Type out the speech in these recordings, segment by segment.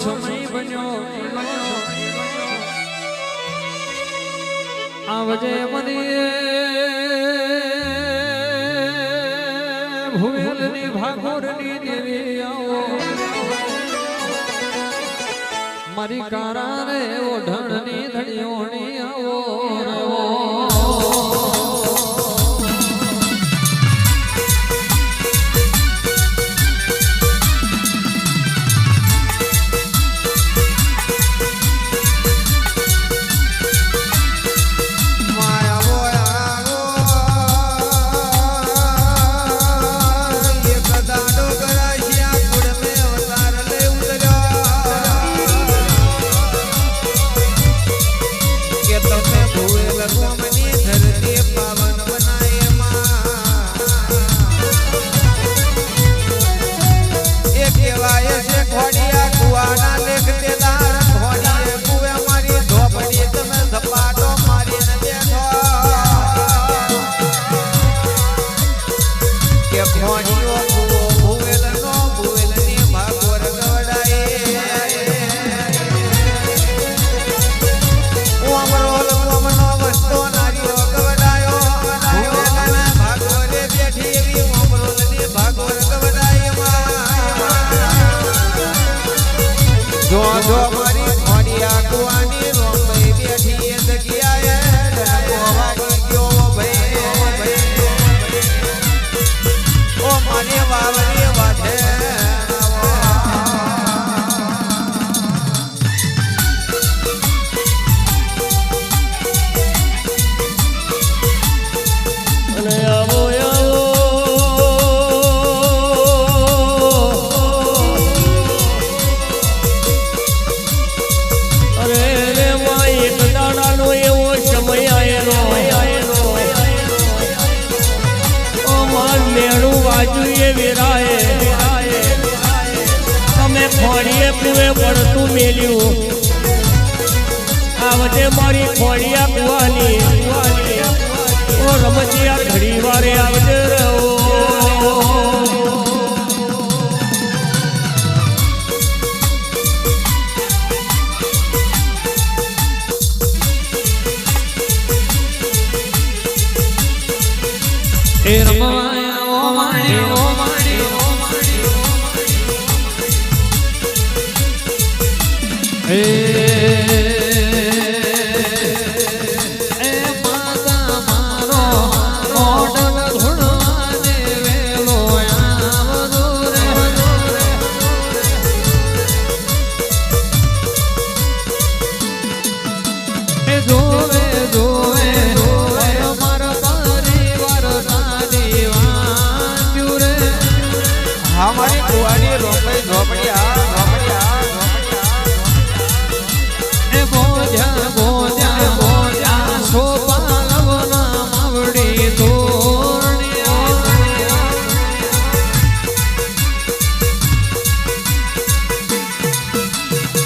સમય બન્યો આવજે મને ભૂલની ભાગોરની દેવી આવો મારી કારા રે ઓઢણની ધણીઓની આવો પડતું મેલ્યું આવજે મારી ખોડિયા કુવાની ઓ રમતિયા ઘડી વારે આવજે રહો એ રમવાયા ઓ માણી ઓ માણી માતા મારો ઓડલ ધૂળવાને વેલો આવજો રે જોવે જોવે મારા પરિવાર નાની વાંચ્યું રે અમારી કુવાની રોપઈ ઝોપડી બોજા બોજા બોજા સોપાલવના માવડી તોરણી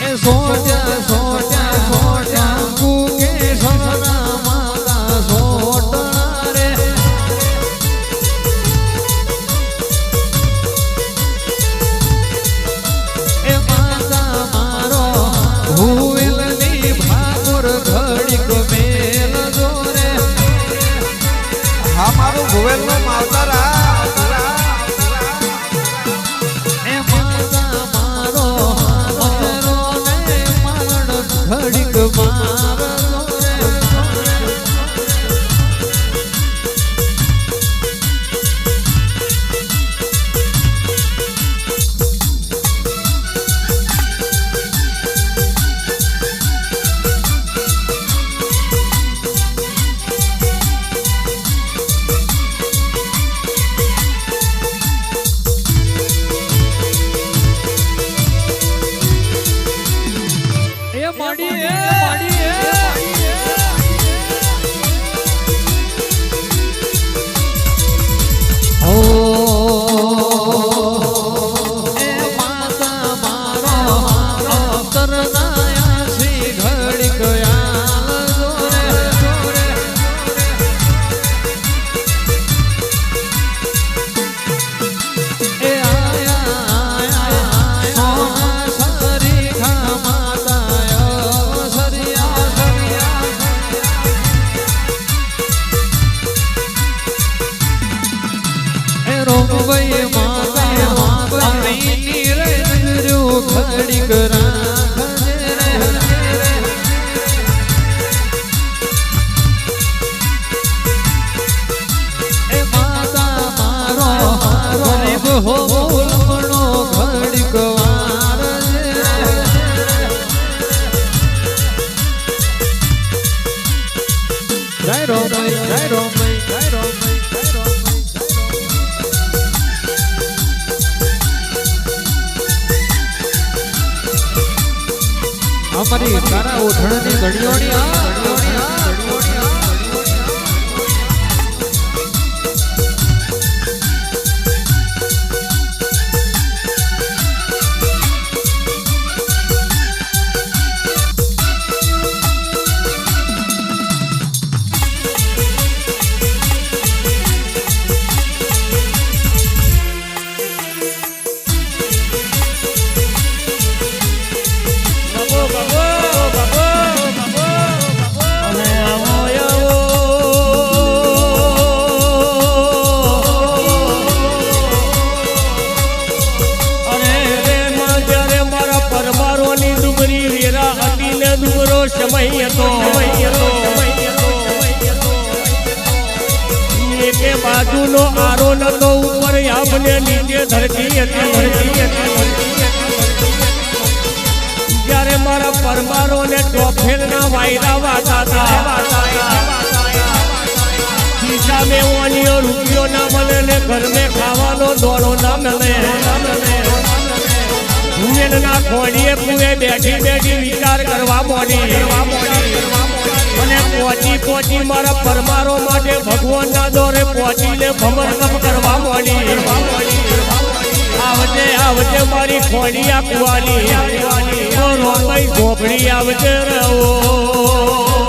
એ સોજા સોજા સોજા કુકે સસરા માતા સોટણા રે એ માતા મારો ભૂવેલ મારું ભુવેલ નો માવતર એ માતા મારો મતરો ને મારણ ઘડીક મારો અંબાઈ માં અમીની રે નજરો ખડી રાખજે એ માતા મારો ગરીબ હો લમણો ઘડીક વારજે જય રોમઈ જય રોમઈ જય રોમઈ જય રોમઈ અમારી કારા ઓઠણની ઘડીઓની એકે બાજુનો આરો નતો ઉપર આમને નીચે ધરતી હતી જ્યારે મારા પરમારો ને ટોફેલના વાયરા વાતા ખિસ્સા મેં ઓનિયો રૂપિયો ના મળે ને ઘર મેં ખાવાનો દોડો ના મળે ના ખોડીએ પૂએ બેઠી બેઠી વિચાર કરવા મોડી અને પહોંચી મારા પરમારો માટે ભગવાન ના દોરે પહોંચીને ભમર કપ કરવા મોડી આવજે આવજે મારી ખોડિયા કુવાની રોમઈ ઝોપડી આવજે રહો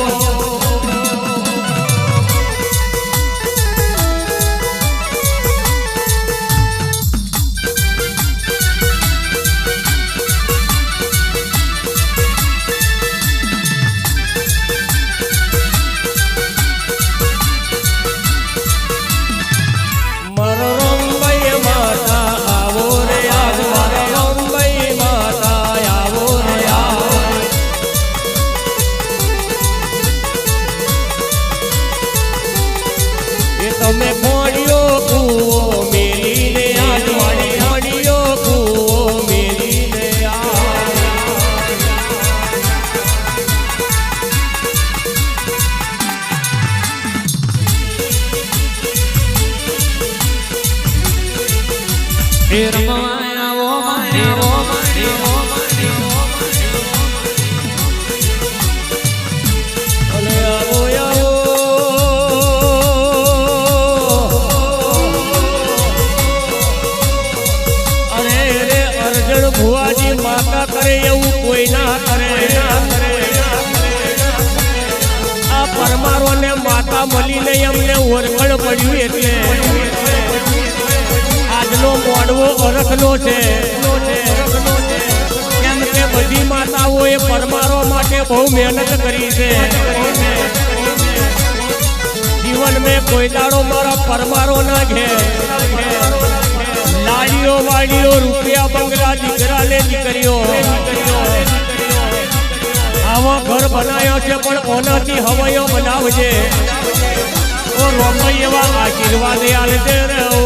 તમે ખોડિયો કૂવો મેલીને આજવાળી ખોડિયો કૂવો મેલીને એ રમવાયા ઓ માયા ઓ માયા ઓ ભુવાજી માતા કરે એવું કોઈ ના કરે આ પરમારો ને માતા મળીને અમને ઓરખણ પડ્યું એટલે આજનો મોડવો અરખનો છે કેમ કે બધી માતાઓએ પરમારો માટે બહુ મહેનત કરી છે જીવન મેં કોઈ દાડો મારા પરમારો ના ઘેર લાડીઓ વાડીઓ રૂપિયા બંગલા દીકરા લે દીકરીઓ આવા ઘર બનાવ્યો છે પણ કોનાથી હવાયો બનાવજે ઓ રોમઈ એવા આશીર્વાદ આલજે રહો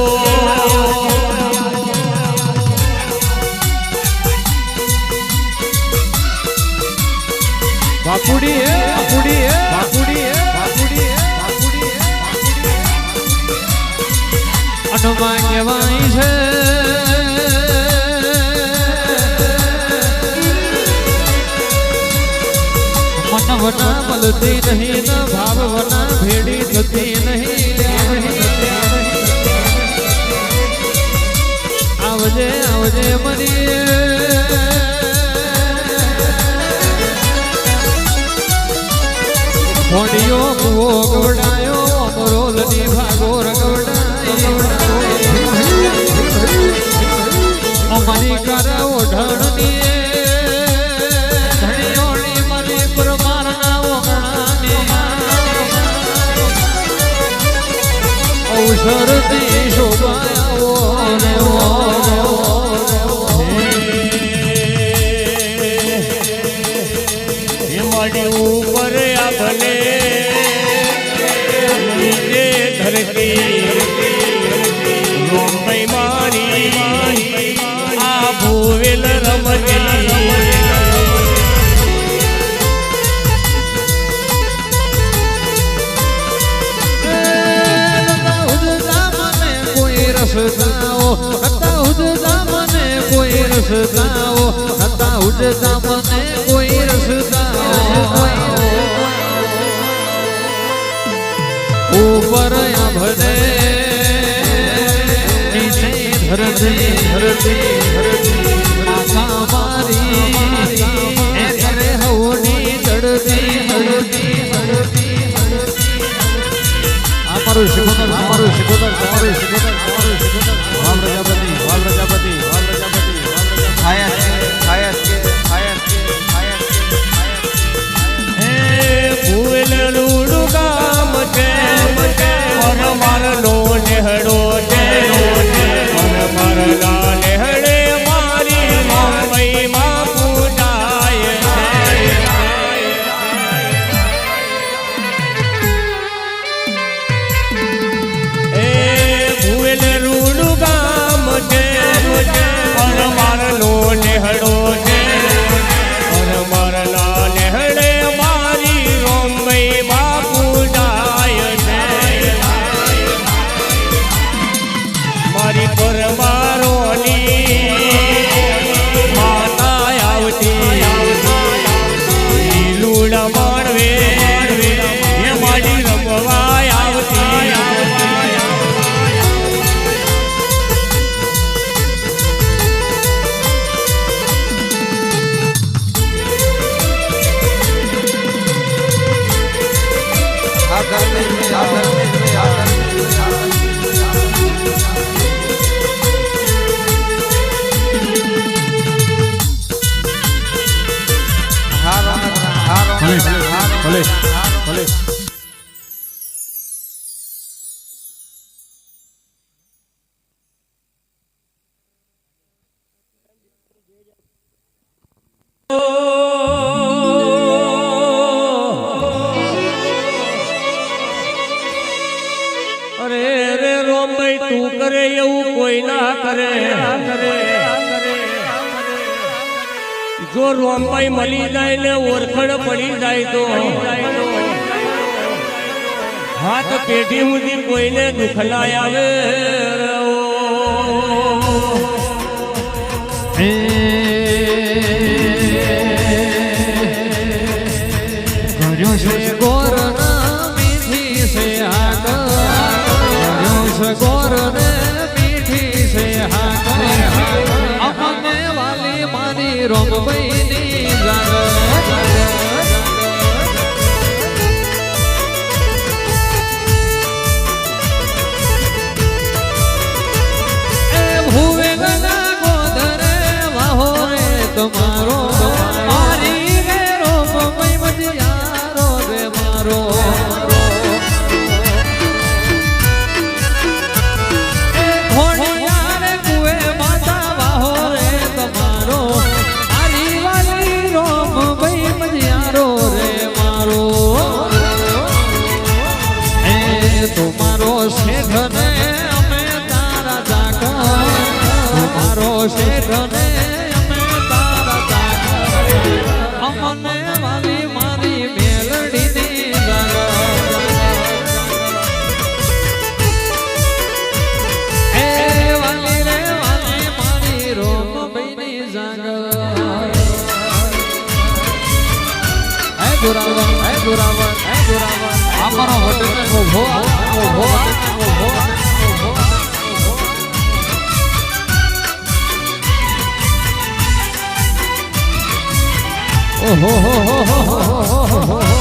બાપુડી હે બાપુડી હે બાપુડી હે બાપુડી હે બાપુડી હે અનુમાન કહેવાય છે મન વના મળતી નહીં ન ભાવ વના ભેડી થતી નહીં આવજે આવજે મરી ખોડિયો કુવો ગવડાયો અમરોલની ભાગોર ગવડાય અમારી કર ઓઢણની ધણીઓની મારી પરમારના ઓગણાની અવસરથી શોભાયો રે એ મારી ઉપર આ ભલે નીચે ધરતી રોમભાઈ મારી આ ભૂવેલ રમતી રસતાઓ હતા ઉડતા મને કોઈ રસતાઓ હતા ઉડતા મને કોઈ રસતાઓ ઉપર આભડે નીચે ધરતી માથા મારી એ કરે હવની ચડતી અમારું શિકોતર અમારું શિકોતર તમારું શિકોતર વાલ પ્રજાપતિ વાલ પ્રજાપતિ વાલ પ્રજાપતિ એ ભૂવેલ રૂડું ગામ છે ઓર મારનો નેહડો છે ઓર મારના નેહડે મારી મુંબઈમાં પૂજાય છે એ ભૂવેલ રૂડું ગામ છે ઓર મારનો નેહડો છે ઓર મારના નેહડે મારી મુંબઈમાં પૂજાય છે મારી પરમારોની માતા આવતી લીલુડા માણવે એ મારી રમવા આવતી ભલે ભલે અરે રે રોમભાઈ તું કરે એવું કોઈ ના કરે જો રોમભાઈ મળી જાય ને ઓળખણ પડી જાય તો હાથ પેઢી સુધી કોઈને દુઃખ ના આવે કર્યો છે ગોરના મીઠી છે હાક કર્યો છે ગોરને મીઠી છે હાક અમને વાલી મારી રોમભાઈની ભૂવે ગના ગોધરે વાહો રે તમારો મારી રે રોમભાઈ મજિયારો રે મારો ઘોડિયારે કુએ માતા વાહો રે તમારો મારી વાલી રોમભાઈ મજિયારો રે મારો એ તમારો શેઠ ને અમે તારા જાગર તમારો શેઠ ને અમે તારા જાગર અમને વાલી મારી મેલડીની જાગર એ વાલી રે વાલી મારી રોમભાઈની જાગર હે જોરાવર હે જોરાવર હે જોરાવર અમારો હોટલ ઉભો ઉભો ઉભો ઓહો હો હો હો હો